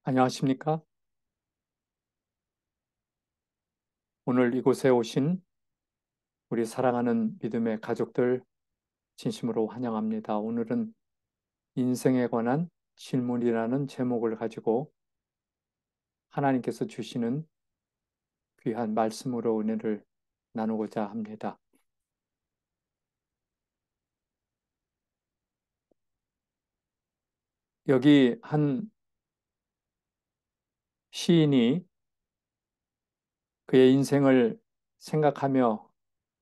안녕하십니까? 오늘 이곳에 오신 우리 사랑하는 믿음의 가족들 진심으로 환영합니다. 오늘은 인생에 관한 질문이라는 제목을 가지고 하나님께서 주시는 귀한 말씀으로 은혜를 나누고자 합니다. 여기 한 시인이 그의 인생을 생각하며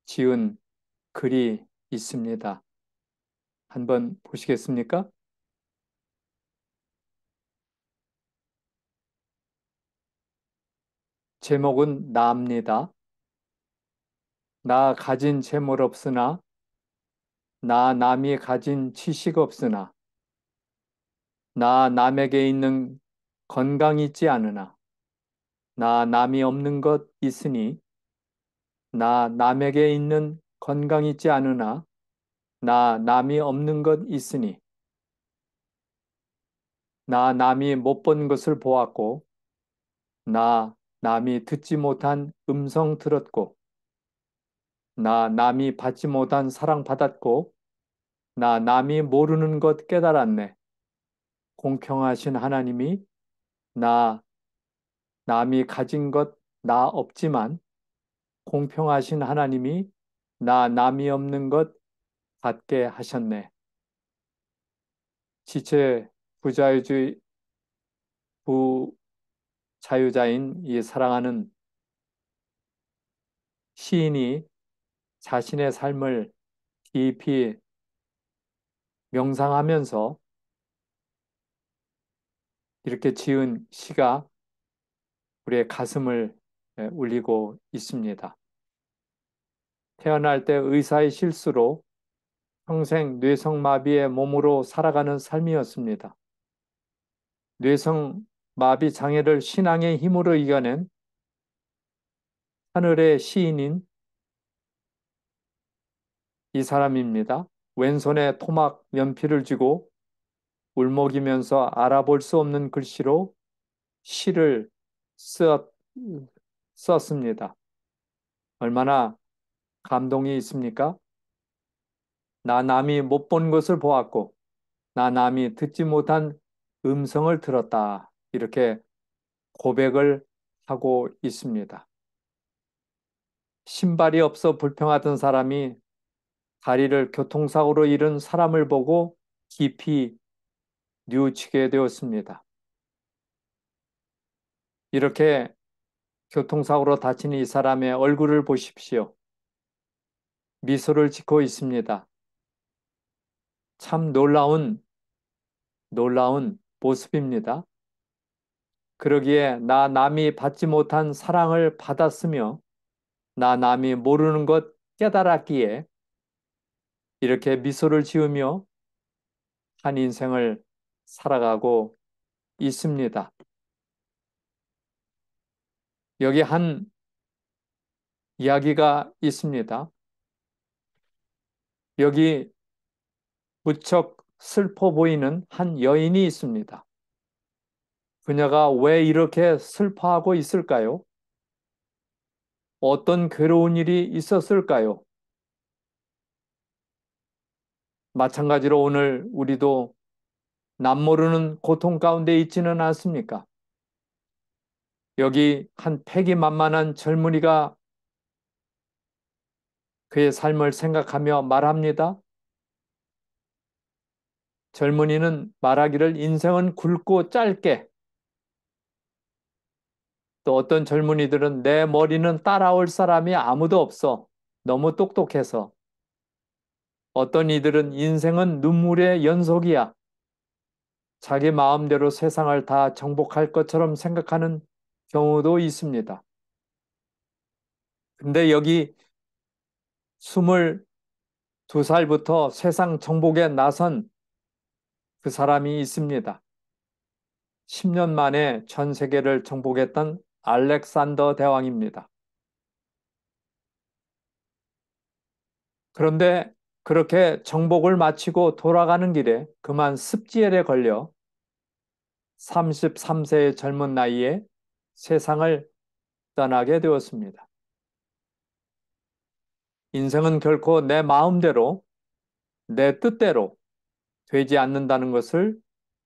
지은 글이 있습니다. 한번 보시겠습니까? 제목은 나입니다. 나 가진 재물 없으나 나 남이 가진 지식 없으나 나 남에게 있는 건강 있지 않으나 나 남이 없는 것 있으니 나 남에게 있는 건강 있지 않으나 나 남이 없는 것 있으니 나 남이 못 본 것을 보았고 나 남이 듣지 못한 음성 들었고 나 남이 받지 못한 사랑 받았고 나 남이 모르는 것 깨달았네. 공평하신 하나님이 나 남이 가진 것 나 없지만 공평하신 하나님이 나 남이 없는 것 갖게 하셨네. 지체 부자유주의 부자유자인 이 사랑하는 시인이 자신의 삶을 깊이 명상하면서 이렇게 지은 시가 우리의 가슴을 울리고 있습니다. 태어날 때 의사의 실수로 평생 뇌성마비의 몸으로 살아가는 삶이었습니다. 뇌성마비 장애를 신앙의 힘으로 이겨낸 하늘의 시인인 이 사람입니다. 왼손에 토막 연필을 쥐고 울먹이면서 알아볼 수 없는 글씨로 시를 쓰었, 썼습니다. 얼마나 감동이 있습니까? 나 남이 못 본 것을 보았고, 나 남이 듣지 못한 음성을 들었다. 이렇게 고백을 하고 있습니다. 신발이 없어 불평하던 사람이 다리를 교통사고로 잃은 사람을 보고 깊이 뉘우치게 되었습니다. 이렇게 교통사고로 다친 이 사람의 얼굴을 보십시오. 미소를 짓고 있습니다. 참 놀라운 모습입니다. 그러기에 나 남이 받지 못한 사랑을 받았으며 나 남이 모르는 것 깨달았기에 이렇게 미소를 지으며 한 인생을 살아가고 있습니다. 여기 한 이야기가 있습니다. 여기 무척 슬퍼 보이는 한 여인이 있습니다. 그녀가 왜 이렇게 슬퍼하고 있을까요? 어떤 괴로운 일이 있었을까요? 마찬가지로 오늘 우리도 남모르는 고통 가운데 있지는 않습니까? 여기 한 패기만만한 젊은이가 그의 삶을 생각하며 말합니다. 젊은이는 말하기를 인생은 굵고 짧게, 또 어떤 젊은이들은 내 머리는 따라올 사람이 아무도 없어. 너무 똑똑해서. 어떤 이들은 인생은 눈물의 연속이야. 자기 마음대로 세상을 다 정복할 것처럼 생각하는 경우도 있습니다. 근데 여기 22살부터 세상 정복에 나선 그 사람이 있습니다. 10년 만에 전 세계를 정복했던 알렉산더 대왕입니다. 그런데 그렇게 정복을 마치고 돌아가는 길에 그만 습지엘에 걸려 33세의 젊은 나이에 세상을 떠나게 되었습니다. 인생은 결코 내 마음대로, 내 뜻대로 되지 않는다는 것을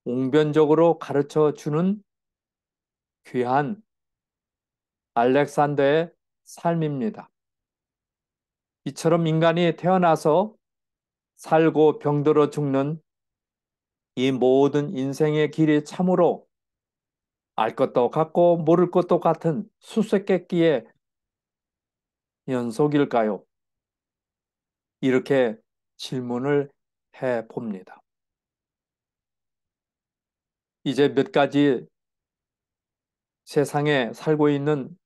웅변적으로 가르쳐 주는 귀한 알렉산더의 삶입니다. 이처럼 인간이 태어나서 살고 병들어 죽는 이 모든 인생의 길이 참으로 알 것도 같고 모를 것도 같은 수수께끼의 연속일까요? 이렇게 질문을 해 봅니다. 이제 몇 가지 세상에 살고 있는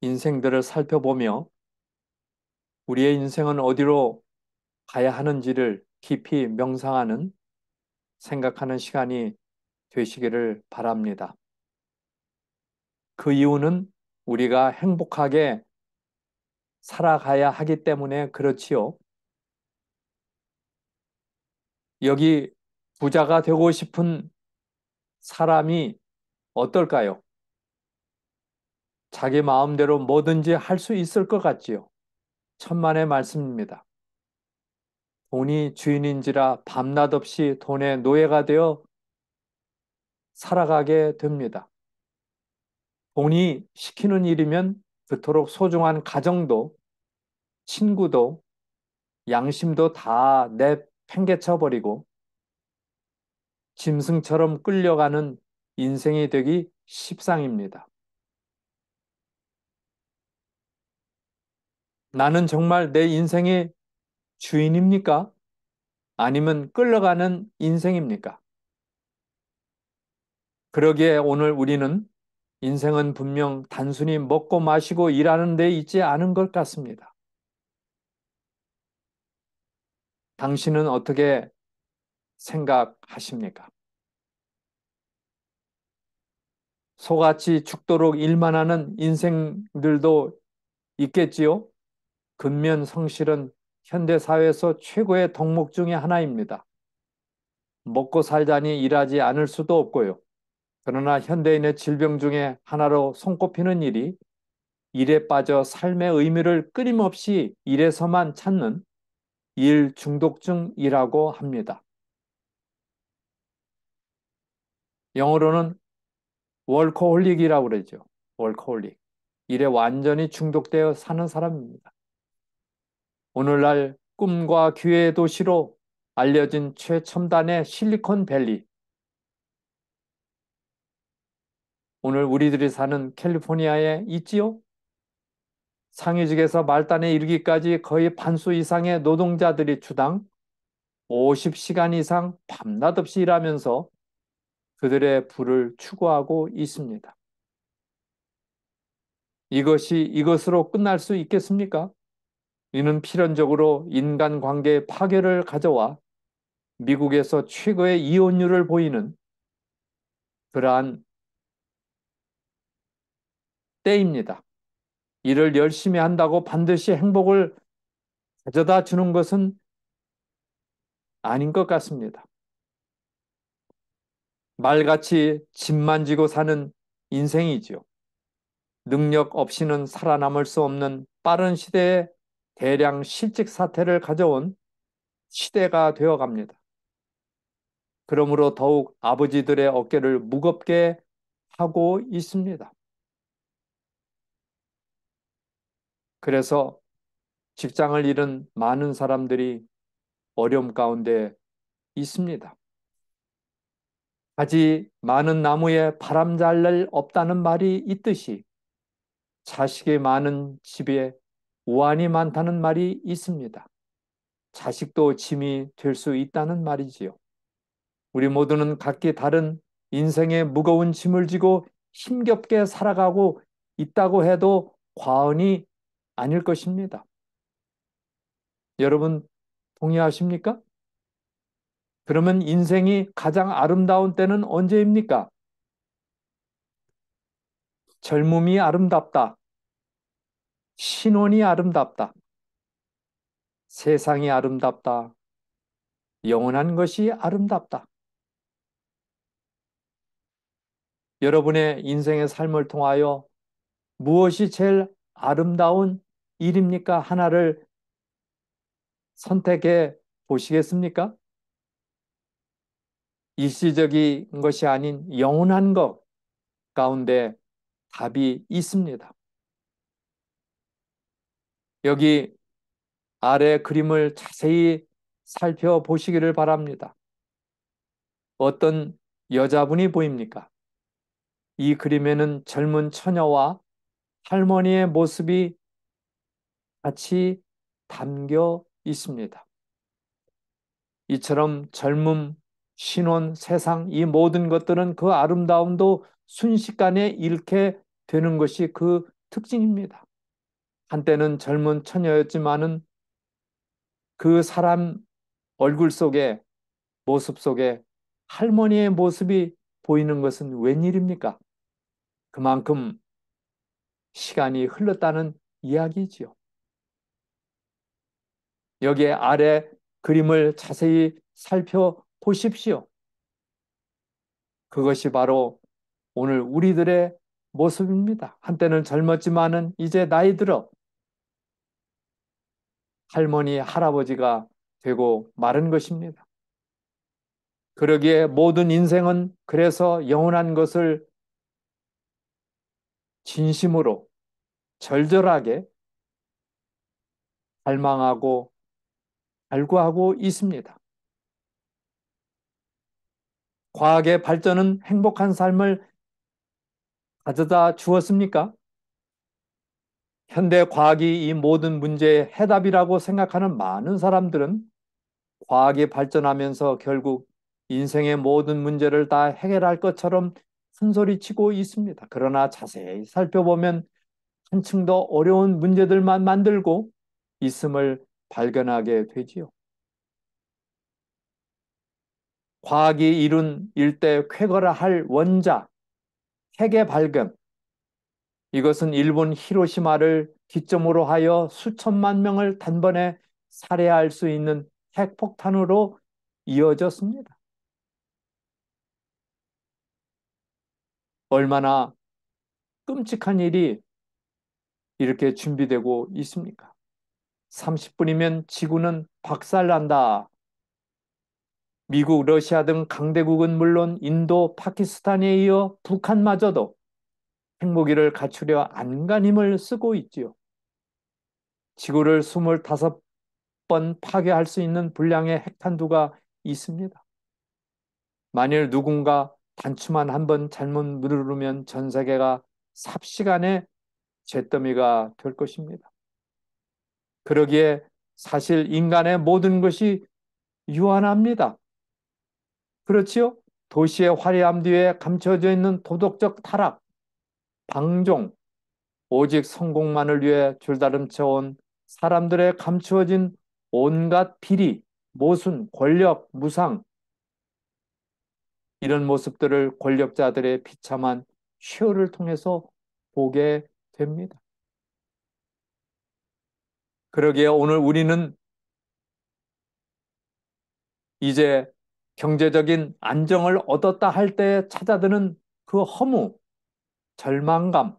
인생들을 살펴보며 우리의 인생은 어디로 가야 하는지를 깊이 명상하는 생각하는 시간이 되시기를 바랍니다. 그 이유는 우리가 행복하게 살아가야 하기 때문에 그렇지요. 여기 부자가 되고 싶은 사람이 어떨까요? 자기 마음대로 뭐든지 할 수 있을 것 같지요. 천만의 말씀입니다. 돈이 주인인지라 밤낮 없이 돈의 노예가 되어 살아가게 됩니다. 돈이 시키는 일이면 그토록 소중한 가정도, 친구도, 양심도 다 내팽개쳐 버리고 짐승처럼 끌려가는 인생이 되기 십상입니다. 나는 정말 내 인생의 주인입니까? 아니면 끌려가는 인생입니까? 그러기에 오늘 우리는 인생은 분명 단순히 먹고 마시고 일하는 데 있지 않은 것 같습니다. 당신은 어떻게 생각하십니까? 소같이 죽도록 일만 하는 인생들도 있겠지요? 근면 성실은 현대 사회에서 최고의 덕목 중의 하나입니다. 먹고 살자니 일하지 않을 수도 없고요. 그러나 현대인의 질병 중에 하나로 손꼽히는 일이 일에 빠져 삶의 의미를 끊임없이 일에서만 찾는 일 중독증이라고 합니다. 영어로는 월커홀릭이라고 그러죠. 월커홀릭. 일에 완전히 중독되어 사는 사람입니다. 오늘날 꿈과 기회의 도시로 알려진 최첨단의 실리콘밸리. 오늘 우리들이 사는 캘리포니아에 있지요? 상위직에서 말단에 이르기까지 거의 반수 이상의 노동자들이 주당 50시간 이상 밤낮 없이 일하면서 그들의 부를 추구하고 있습니다. 이것이 이것으로 끝날 수 있겠습니까? 이는 필연적으로 인간관계의 파괴를 가져와 미국에서 최고의 이혼율을 보이는 그러한 때입니다. 일을 열심히 한다고 반드시 행복을 가져다 주는 것은 아닌 것 같습니다. 말같이 짐만 지고 사는 인생이지요. 능력 없이는 살아남을 수 없는 빠른 시대에 대량 실직 사태를 가져온 시대가 되어 갑니다. 그러므로 더욱 아버지들의 어깨를 무겁게 하고 있습니다. 그래서 직장을 잃은 많은 사람들이 어려움 가운데 있습니다. 가지 많은 나무에 바람 잘 날 없다는 말이 있듯이 자식이 많은 집에 우환이 많다는 말이 있습니다. 자식도 짐이 될 수 있다는 말이지요. 우리 모두는 각기 다른 인생의 무거운 짐을 지고 힘겹게 살아가고 있다고 해도 과언이 아닐 것입니다. 여러분 동의하십니까? 그러면 인생이 가장 아름다운 때는 언제입니까? 젊음이 아름답다. 신혼이 아름답다. 세상이 아름답다. 영원한 것이 아름답다. 여러분의 인생의 삶을 통하여 무엇이 제일 아름다운 일입니까? 하나를 선택해 보시겠습니까? 일시적인 것이 아닌 영원한 것 가운데 답이 있습니다. 여기 아래 그림을 자세히 살펴보시기를 바랍니다. 어떤 여자분이 보입니까? 이 그림에는 젊은 처녀와 할머니의 모습이 같이 담겨 있습니다. 이처럼 젊음, 신혼, 세상 이 모든 것들은 그 아름다움도 순식간에 잃게 되는 것이 그 특징입니다. 한때는 젊은 처녀였지만은 그 사람 얼굴 속에 모습 속에 할머니의 모습이 보이는 것은 웬일입니까? 그만큼 시간이 흘렀다는 이야기지요. 여기에 아래 그림을 자세히 살펴보십시오. 그것이 바로 오늘 우리들의 모습입니다. 한때는 젊었지만은 이제 나이 들어 할머니, 할아버지가 되고 마른 것입니다. 그러기에 모든 인생은 그래서 영원한 것을 진심으로 절절하게 갈망하고 갈구하고 있습니다. 과학의 발전은 행복한 삶을 가져다 주었습니까? 현대 과학이 이 모든 문제의 해답이라고 생각하는 많은 사람들은 과학이 발전하면서 결국 인생의 모든 문제를 다 해결할 것처럼 큰소리치고 있습니다. 그러나 자세히 살펴보면 한층 더 어려운 문제들만 만들고 있음을 발견하게 되지요. 과학이 이룬 일대 쾌거라 할 원자, 핵의 발견, 이것은 일본 히로시마를 기점으로 하여 수천만 명을 단번에 살해할 수 있는 핵폭탄으로 이어졌습니다. 얼마나 끔찍한 일이 이렇게 준비되고 있습니까? 30분이면 지구는 박살난다. 미국, 러시아 등 강대국은 물론 인도, 파키스탄에 이어 북한마저도 핵무기를 갖추려 안간힘을 쓰고 있지요. 지구를 25번 파괴할 수 있는 분량의 핵탄두가 있습니다. 만일 누군가 단추만 한 번 잘못 누르면 전 세계가 삽시간에 잿더미가 될 것입니다. 그러기에 사실 인간의 모든 것이 유한합니다. 그렇지요? 도시의 화려함 뒤에 감춰져 있는 도덕적 타락, 방종, 오직 성공만을 위해 줄다름쳐온 사람들의 감추어진 온갖 비리, 모순, 권력, 무상 이런 모습들을 권력자들의 비참한 쇼를 통해서 보게 됩니다. 그러기에 오늘 우리는 이제 경제적인 안정을 얻었다 할 때 찾아드는 그 허무, 절망감,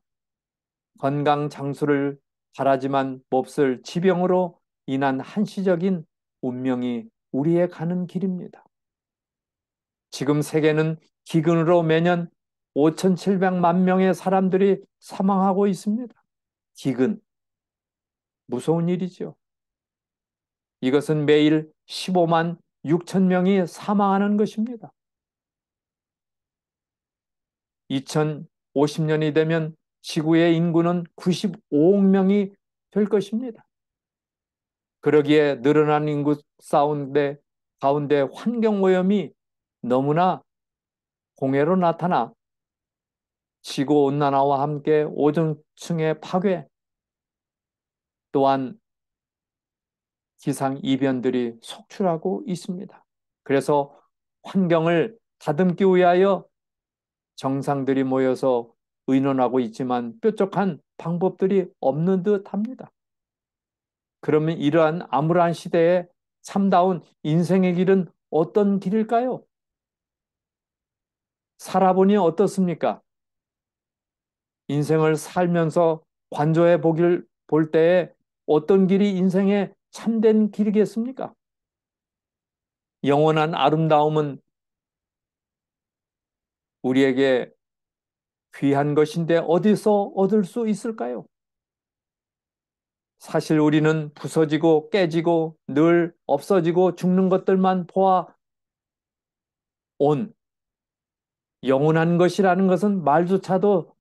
건강 장수를 바라지만 몹쓸 지병으로 인한 한시적인 운명이 우리의 가는 길입니다. 지금 세계는 기근으로 매년 5,700만 명의 사람들이 사망하고 있습니다. 기근, 무서운 일이죠. 이것은 매일 15만 6천 명이 사망하는 것입니다. 2050년이 되면 지구의 인구는 95억 명이 될 것입니다. 그러기에 늘어난 인구 가운데 환경오염이 너무나 공해로 나타나 지구온난화와 함께 오존층의 파괴 또한 기상이변들이 속출하고 있습니다. 그래서 환경을 다듬기 위하여 정상들이 모여서 의논하고 있지만 뾰족한 방법들이 없는 듯 합니다. 그러면 이러한 암울한 시대에 참다운 인생의 길은 어떤 길일까요? 살아보니 어떻습니까? 인생을 살면서 관조해 볼 때에 어떤 길이 인생의 참된 길이겠습니까? 영원한 아름다움은 우리에게 귀한 것인데 어디서 얻을 수 있을까요? 사실 우리는 부서지고 깨지고 늘 없어지고 죽는 것들만 보아 온 영원한 것이라는 것은 말조차도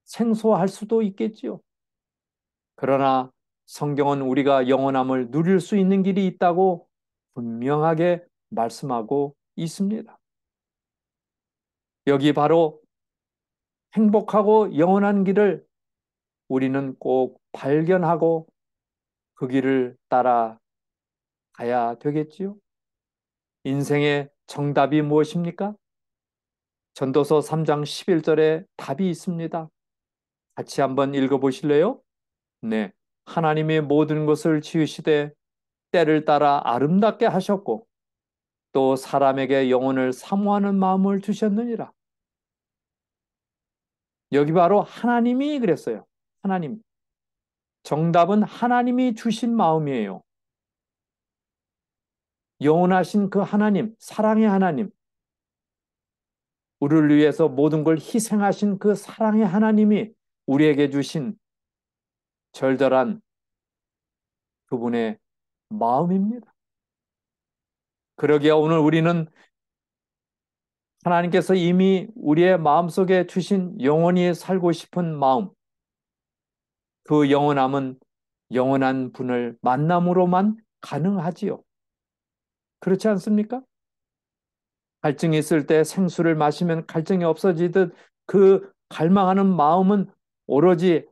생소할 수도 있겠지요. 그러나 성경은 우리가 영원함을 누릴 수 있는 길이 있다고 분명하게 말씀하고 있습니다. 여기 바로 행복하고 영원한 길을 우리는 꼭 발견하고 그 길을 따라 가야 되겠지요. 인생의 정답이 무엇입니까? 전도서 3장 11절에 답이 있습니다. 같이 한번 읽어보실래요? 네. 하나님이 모든 것을 지으시되 때를 따라 아름답게 하셨고 또 사람에게 영혼을 사모하는 마음을 주셨느니라. 여기 바로 하나님이 그랬어요. 하나님. 정답은 하나님이 주신 마음이에요. 영원하신 그 하나님, 사랑의 하나님, 우리를 위해서 모든 걸 희생하신 그 사랑의 하나님이 우리에게 주신 절절한 그분의 마음입니다. 그러기에 오늘 우리는 하나님께서 이미 우리의 마음속에 주신 영원히 살고 싶은 마음, 그 영원함은 영원한 분을 만남으로만 가능하지요. 그렇지 않습니까? 갈증이 있을 때 생수를 마시면 갈증이 없어지듯 그 갈망하는 마음은 오로지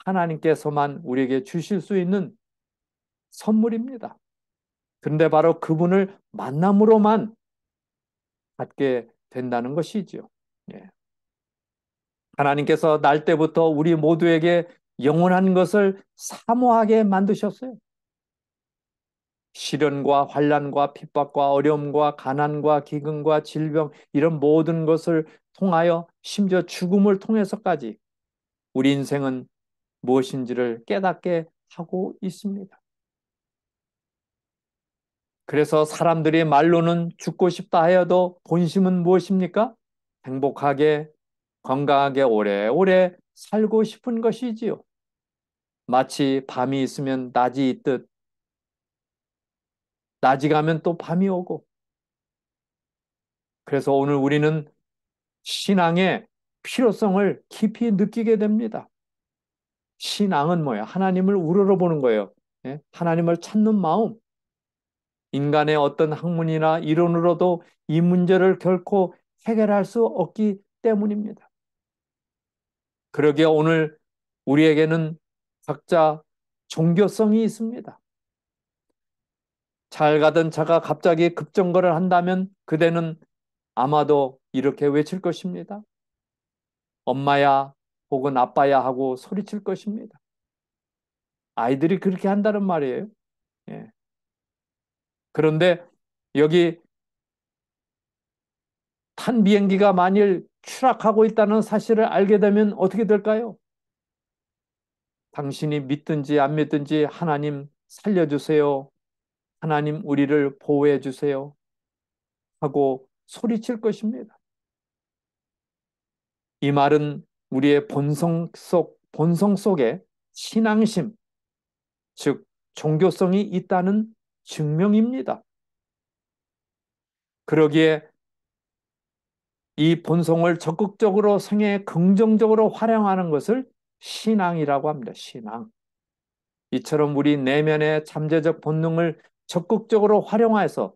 하나님께서만 우리에게 주실 수 있는 선물입니다. 그런데 바로 그분을 만남으로만 갖게 된다는 것이지요. 예. 하나님께서 날 때부터 우리 모두에게 영원한 것을 사모하게 만드셨어요. 시련과 환난과 핍박과 어려움과 가난과 기근과 질병 이런 모든 것을 통하여 심지어 죽음을 통해서까지 우리 인생은 무엇인지를 깨닫게 하고 있습니다. 그래서 사람들이 말로는 죽고 싶다 하여도 본심은 무엇입니까? 행복하게 건강하게 오래오래 살고 싶은 것이지요. 마치 밤이 있으면 낮이 있듯 낮이 가면 또 밤이 오고 그래서 오늘 우리는 신앙의 필요성을 깊이 느끼게 됩니다. 신앙은 뭐예요? 하나님을 우러러보는 거예요. 예? 하나님을 찾는 마음. 인간의 어떤 학문이나 이론으로도 이 문제를 결코 해결할 수 없기 때문입니다. 그러기에 오늘 우리에게는 각자 종교성이 있습니다. 잘 가던 차가 갑자기 급정거를 한다면 그대는 아마도 이렇게 외칠 것입니다. 엄마야 혹은 아빠야 하고 소리칠 것입니다. 아이들이 그렇게 한다는 말이에요. 예. 그런데 여기 탄 비행기가 만일 추락하고 있다는 사실을 알게 되면 어떻게 될까요? 당신이 믿든지 안 믿든지 하나님 살려주세요. 하나님 우리를 보호해 주세요. 하고 소리칠 것입니다. 이 말은 우리의 본성 속에 신앙심, 즉 종교성이 있다는 증명입니다. 그러기에 이 본성을 적극적으로 생애에 긍정적으로 활용하는 것을 신앙이라고 합니다. 신앙. 이처럼 우리 내면의 잠재적 본능을 적극적으로 활용해서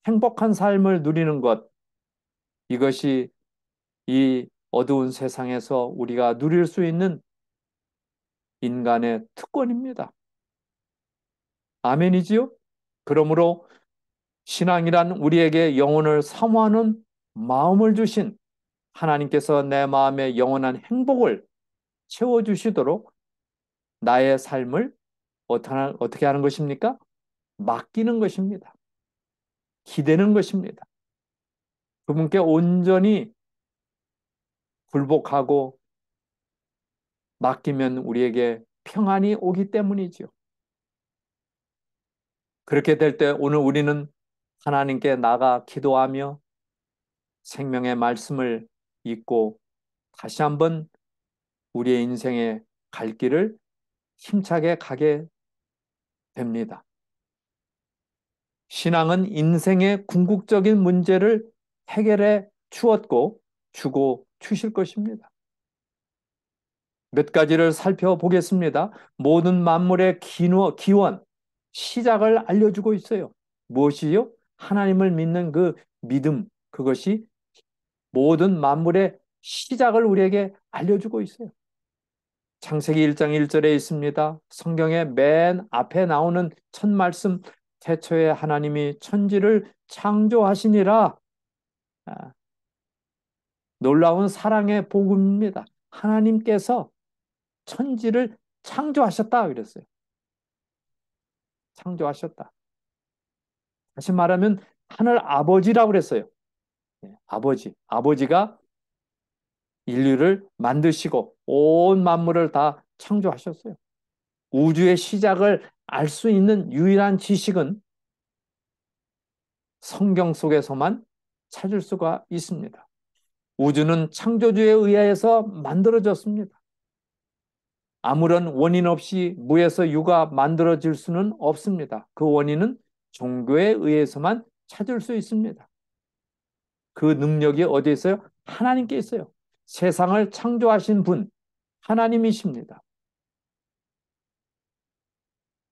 행복한 삶을 누리는 것, 이것이 이 어두운 세상에서 우리가 누릴 수 있는 인간의 특권입니다. 아멘이지요? 그러므로 신앙이란 우리에게 영혼을 사모하는 마음을 주신 하나님께서 내 마음에 영원한 행복을 채워주시도록 나의 삶을 어떻게 하는 것입니까? 맡기는 것입니다. 기대는 것입니다. 그분께 온전히 굴복하고 맡기면 우리에게 평안이 오기 때문이지요. 그렇게 될 때 오늘 우리는 하나님께 나가 기도하며 생명의 말씀을 잊고 다시 한번 우리의 인생의 갈 길을 힘차게 가게 됩니다. 신앙은 인생의 궁극적인 문제를 해결해 주었고 주고 주실 것입니다. 몇 가지를 살펴보겠습니다. 모든 만물의 기원, 시작을 알려주고 있어요. 무엇이요? 하나님을 믿는 그 믿음, 그것이 모든 만물의 시작을 우리에게 알려주고 있어요. 창세기 1장 1절에 있습니다. 성경의 맨 앞에 나오는 첫 말씀, 태초에 하나님이 천지를 창조하시니라. 아, 놀라운 사랑의 복음입니다. 하나님께서 천지를 창조하셨다 그랬어요. 창조하셨다. 다시 말하면 하늘 아버지라고 그랬어요. 아버지. 아버지가 인류를 만드시고 온 만물을 다 창조하셨어요. 우주의 시작을 알 수 있는 유일한 지식은 성경 속에서만 찾을 수가 있습니다. 우주는 창조주에 의해서 만들어졌습니다. 아무런 원인 없이 무에서 유가 만들어질 수는 없습니다. 그 원인은 종교에 의해서만 찾을 수 있습니다. 그 능력이 어디에 있어요? 하나님께 있어요. 세상을 창조하신 분, 하나님이십니다.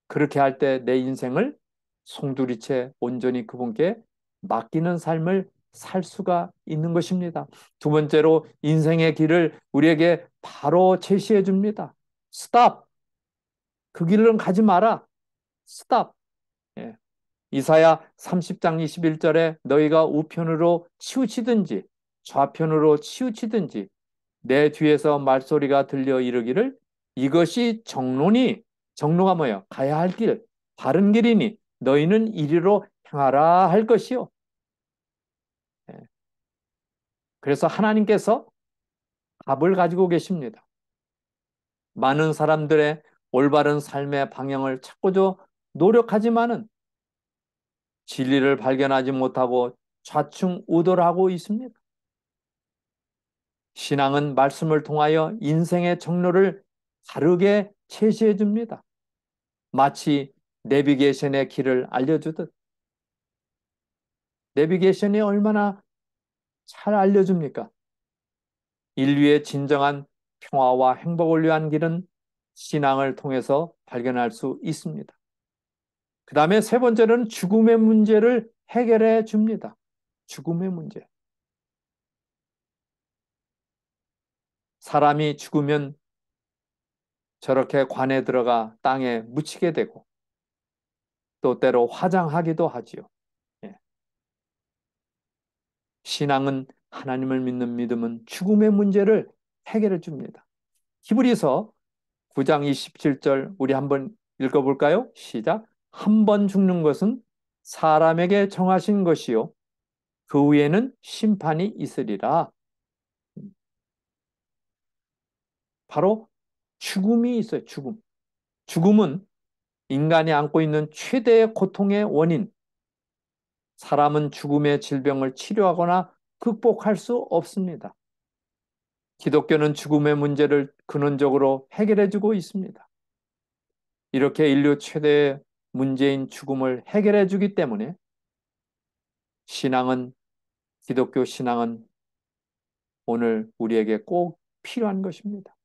그렇게 할 때 내 인생을 송두리째 온전히 그분께 맡기는 삶을 살 수가 있는 것입니다. 두 번째로 인생의 길을 우리에게 바로 제시해 줍니다. 스탑! 그 길은 가지 마라. 스탑! 예. 이사야 30장 21절에 너희가 우편으로 치우치든지 좌편으로 치우치든지 내 뒤에서 말소리가 들려 이르기를 이것이 정론이 정로가 뭐예요? 가야 할 길, 바른 길이니 너희는 이리로 향하라 할 것이요. 예. 그래서 하나님께서 답을 가지고 계십니다. 많은 사람들의 올바른 삶의 방향을 찾고자 노력하지만은 진리를 발견하지 못하고 좌충우돌하고 있습니다. 신앙은 말씀을 통하여 인생의 정로를 바르게 제시해 줍니다. 마치 내비게이션의 길을 알려주듯. 내비게이션이 얼마나 잘 알려줍니까? 인류의 진정한 평화와 행복을 위한 길은 신앙을 통해서 발견할 수 있습니다. 그 다음에 세 번째는 죽음의 문제를 해결해 줍니다. 죽음의 문제. 사람이 죽으면 저렇게 관에 들어가 땅에 묻히게 되고 또 때로 화장하기도 하지요. 예. 신앙은 하나님을 믿는 믿음은 죽음의 문제를 해결해 줍니다. 히브리서 9장 27절 우리 한번 읽어볼까요? 시작. 한 번 죽는 것은 사람에게 정하신 것이요. 그 후에는 심판이 있으리라. 바로 죽음이 있어요. 죽음. 죽음은 인간이 안고 있는 최대의 고통의 원인. 사람은 죽음의 질병을 치료하거나 극복할 수 없습니다. 기독교는 죽음의 문제를 근원적으로 해결해주고 있습니다. 이렇게 인류 최대의 문제인 죽음을 해결해주기 때문에 신앙은, 기독교 신앙은 오늘 우리에게 꼭 필요한 것입니다.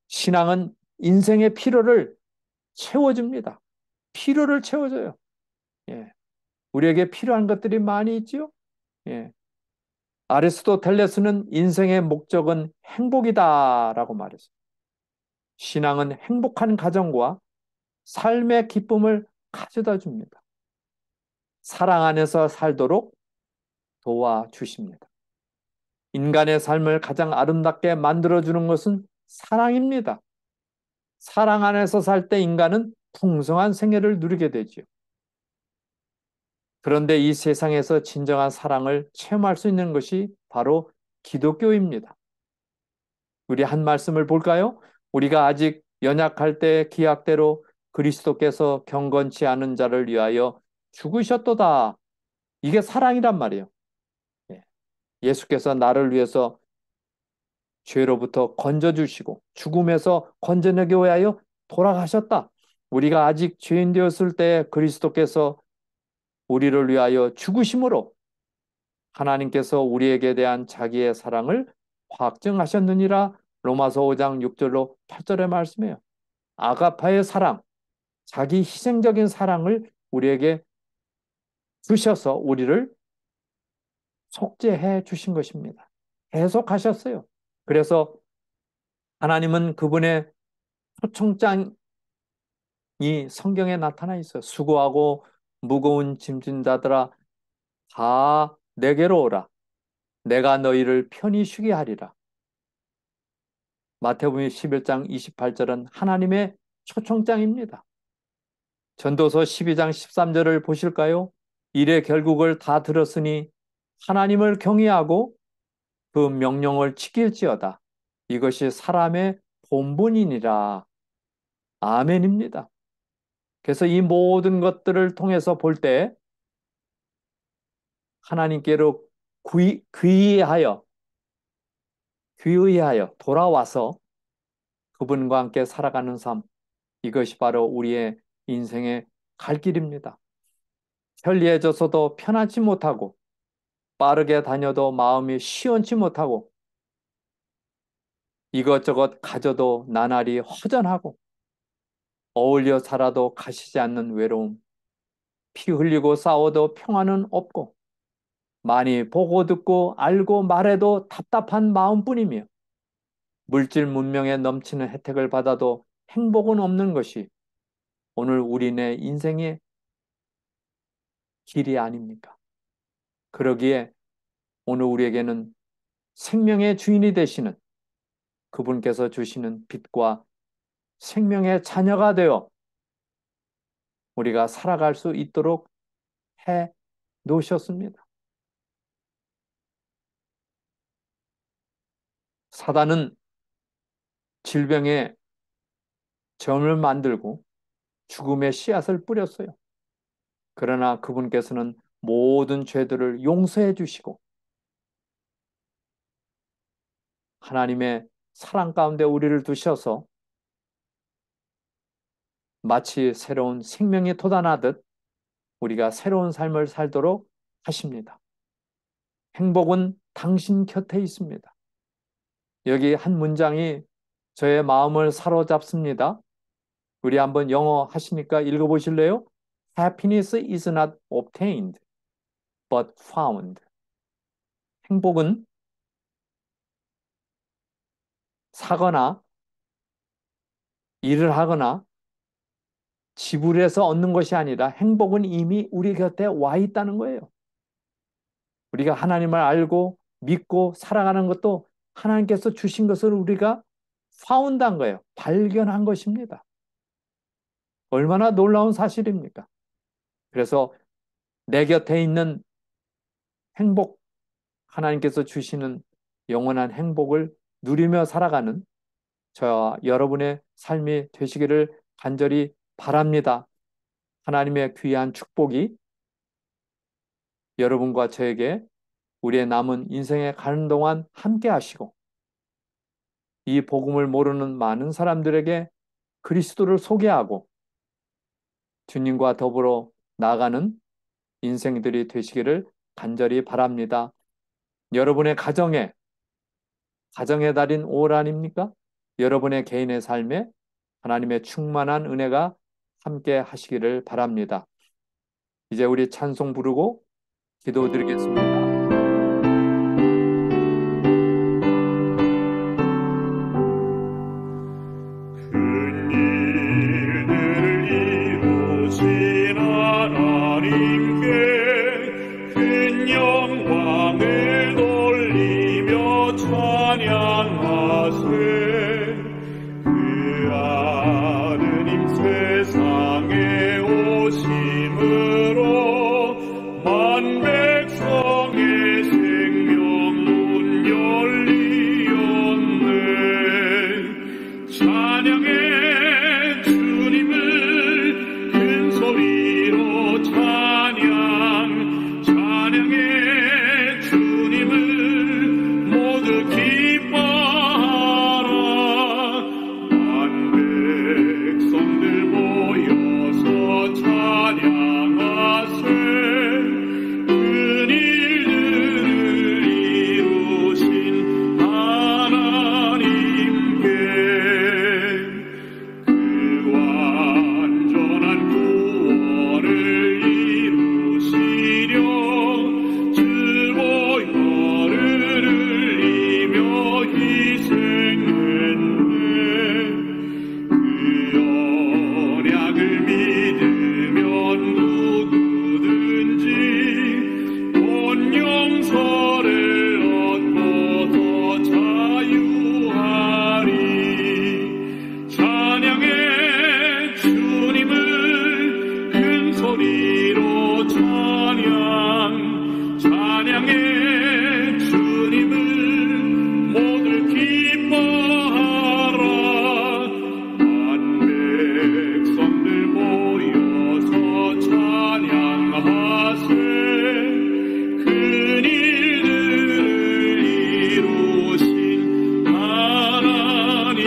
신앙은 인생의 필요를 채워줍니다. 필요를 채워줘요. 예. 우리에게 필요한 것들이 많이 있지요. 예. 아리스토텔레스는 인생의 목적은 행복이다라고 말했어요. 신앙은 행복한 가정과 삶의 기쁨을 가져다 줍니다. 사랑 안에서 살도록 도와주십니다. 인간의 삶을 가장 아름답게 만들어주는 것은 사랑입니다. 사랑 안에서 살 때 인간은 풍성한 생애를 누리게 되지요. 그런데 이 세상에서 진정한 사랑을 체험할 수 있는 것이 바로 기독교입니다. 우리 한 말씀을 볼까요? 우리가 아직 연약할 때 기약대로 그리스도께서 경건치 않은 자를 위하여 죽으셨도다. 이게 사랑이란 말이에요. 예. 예수께서 나를 위해서 죄로부터 건져주시고 죽음에서 건져내기 위하여 돌아가셨다. 우리가 아직 죄인 되었을 때 그리스도께서 우리를 위하여 죽으심으로 하나님께서 우리에게 대한 자기의 사랑을 확증하셨느니라. 로마서 5장 6절로 8절의 말씀이에요. 아가파의 사랑, 자기 희생적인 사랑을 우리에게 주셔서 우리를 속죄해 주신 것입니다. 계속하셨어요. 그래서 하나님은 그분의 초청장이 성경에 나타나 있어요. 수고하고 무거운 짐진 자들아 다 내게로 오라. 내가 너희를 편히 쉬게 하리라. 마태복음 11장 28절은 하나님의 초청장입니다. 전도서 12장 13절을 보실까요? 일의 결국을 다 들었으니 하나님을 경외하고 그 명령을 지킬지어다. 이것이 사람의 본분이니라. 아멘입니다. 그래서 이 모든 것들을 통해서 볼 때 하나님께로 귀의하여 돌아와서 그분과 함께 살아가는 삶, 이것이 바로 우리의 인생의 갈 길입니다. 편리해져서도 편하지 못하고 빠르게 다녀도 마음이 시원치 못하고 이것저것 가져도 나날이 허전하고 어울려 살아도 가시지 않는 외로움, 피 흘리고 싸워도 평화는 없고 많이 보고 듣고 알고 말해도 답답한 마음뿐이며 물질 문명에 넘치는 혜택을 받아도 행복은 없는 것이 오늘 우리네 인생의 길이 아닙니까? 그러기에 오늘 우리에게는 생명의 주인이 되시는 그분께서 주시는 빛과 생명의 자녀가 되어 우리가 살아갈 수 있도록 해 놓으셨습니다. 사단은 질병의 점을 만들고 죽음의 씨앗을 뿌렸어요. 그러나 그분께서는 모든 죄들을 용서해 주시고 하나님의 사랑 가운데 우리를 두셔서 마치 새로운 생명이 돋아나듯 우리가 새로운 삶을 살도록 하십니다. 행복은 당신 곁에 있습니다. 여기 한 문장이 저의 마음을 사로잡습니다. 우리 한번 영어 하시니까 읽어보실래요? Happiness is not obtained, but found. 행복은 사거나 일을 하거나 지불해서 얻는 것이 아니라 행복은 이미 우리 곁에 와 있다는 거예요. 우리가 하나님을 알고 믿고 살아가는 것도 하나님께서 주신 것을 우리가 found한 거예요. 발견한 것입니다. 얼마나 놀라운 사실입니까? 그래서 내 곁에 있는 행복, 하나님께서 주시는 영원한 행복을 누리며 살아가는 저와 여러분의 삶이 되시기를 간절히 바랍니다. 하나님의 귀한 축복이 여러분과 저에게 우리의 남은 인생에 가는 동안 함께 하시고 이 복음을 모르는 많은 사람들에게 그리스도를 소개하고 주님과 더불어 나아가는 인생들이 되시기를 간절히 바랍니다. 여러분의 가정의 달인 5월 아닙니까? 여러분의 개인의 삶에 하나님의 충만한 은혜가 함께 하시기를 바랍니다. 이제 우리 찬송 부르고 기도드리겠습니다. 백성의 생명 문 열리었네. 찬양해 주님을 모두 기뻐하라. 만 백성들 모여서 찬양하세. 큰 일들을 이루신 하나님께 그 완전한 구원을 이루시려 주 보혈을 흘리며 희생했네. 그 언약을 믿으면 누구든지 온 용서를 얻고 더 자유하리. 찬양해 주님을 큰 소리로 찬양해 주님을 모두 기뻐하라. 만 백성들 모여서 찬양하세. 큰 일들을 이루신 하나님께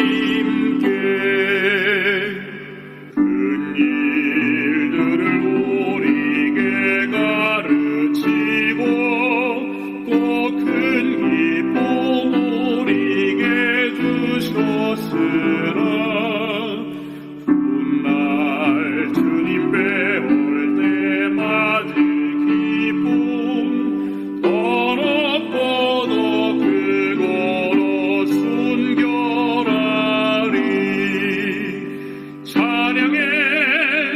큰 일들을 우리에게 가르치고 또 큰 기쁨 우리에게 주셨으나 훗날 주님 배울 때 맞을 기쁨 더 높고 더 크고로 순결하리. 찬양해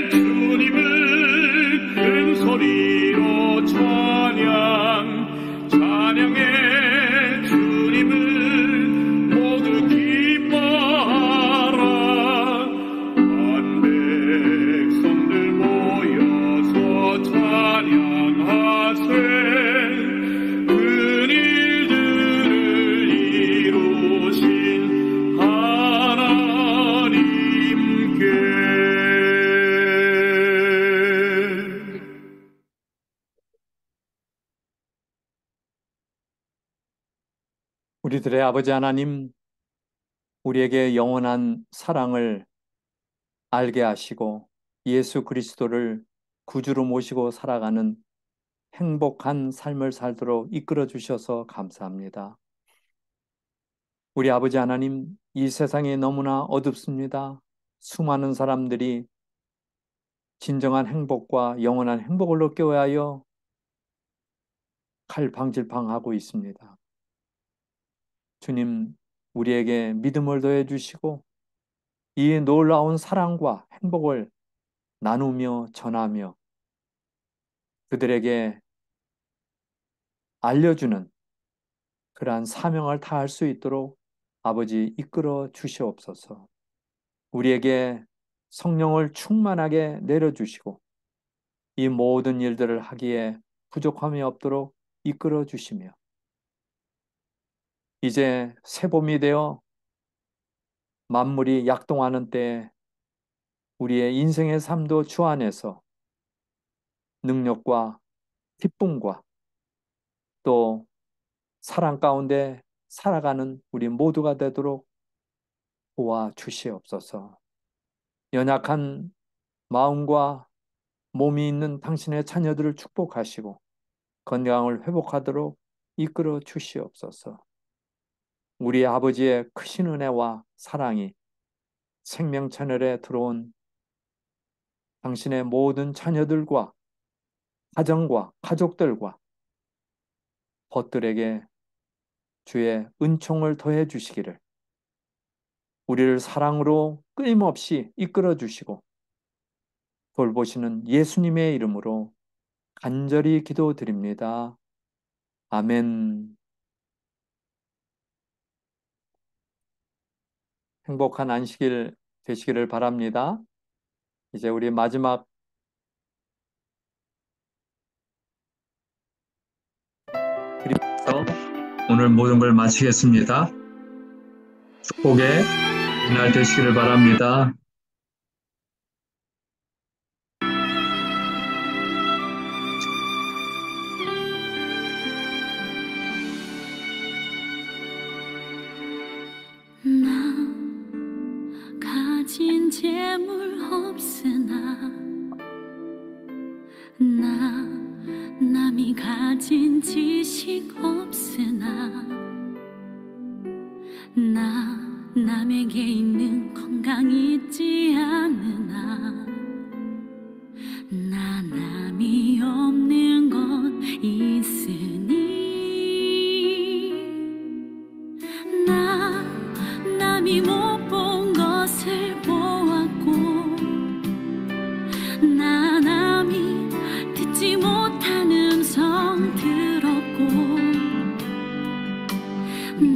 주님을 큰 소리로 찬양해 주님을 모두 기뻐하라. 만 백성들 모여서 찬양하세. 큰 일들을 이루신 하나님께 우리들의 아버지 하나님, 우리에게 영원한 사랑을 알게 하시고 예수 그리스도를 구주로 모시고 살아가는 행복한 삶을 살도록 이끌어 주셔서 감사합니다. 우리 아버지 하나님, 이 세상이 너무나 어둡습니다. 수많은 사람들이 진정한 행복과 영원한 행복을 얻기 위하여 갈팡질팡하고 있습니다. 주님, 우리에게 믿음을 더해 주시고 이 놀라운 사랑과 행복을 나누며 전하며 그들에게 알려주는 그러한 사명을 다할 수 있도록 아버지 이끌어 주시옵소서. 우리에게 성령을 충만하게 내려주시고 이 모든 일들을 하기에 부족함이 없도록 이끌어 주시며 이제 새봄이 되어 만물이 약동하는 때에 우리의 인생의 삶도 주 안에서 능력과 기쁨과 또 사랑 가운데 살아가는 우리 모두가 되도록 도와주시옵소서. 연약한 마음과 몸이 있는 당신의 자녀들을 축복하시고 건강을 회복하도록 이끌어 주시옵소서. 우리 아버지의 크신 은혜와 사랑이 생명 채널에 들어온 당신의 모든 자녀들과 가정과 가족들과 벗들에게 주의 은총을 더해 주시기를 우리를 사랑으로 끊임없이 이끌어 주시고 돌보시는 예수님의 이름으로 간절히 기도드립니다. 아멘. 행복한 안식일 되시기를 바랍니다. 이제 우리 마지막 그리면서 오늘 모든 걸 마치겠습니다. 축복의 이날 되시기를 바랍니다. 가진 지식 없으나 나 남에게 있는 건강 있지 않으나 나 남이 없는 것 있으니 나 남이 못 본 것을 보았고 나 남이 듣지 못한 음성 들었고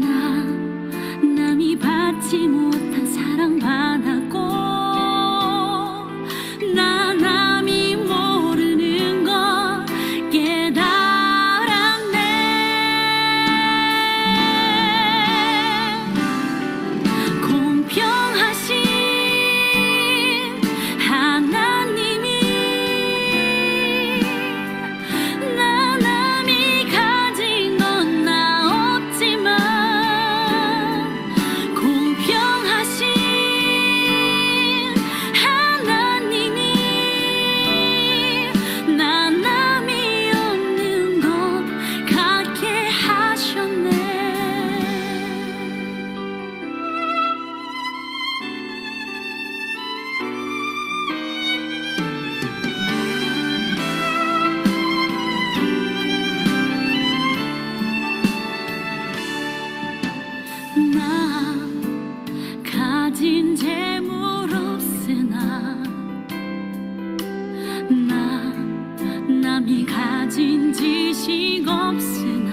나 남이 받지 못한 사랑 받았고 나 남이 모르는 것 깨달았네. 공평하신 하나님이 나 남이 가진 건 나 없지만 공평하신 하나님이 나 남이 없는 것 같게 하셨네. 나 가진 재물 없으나 나 남이 가진 지식 없으나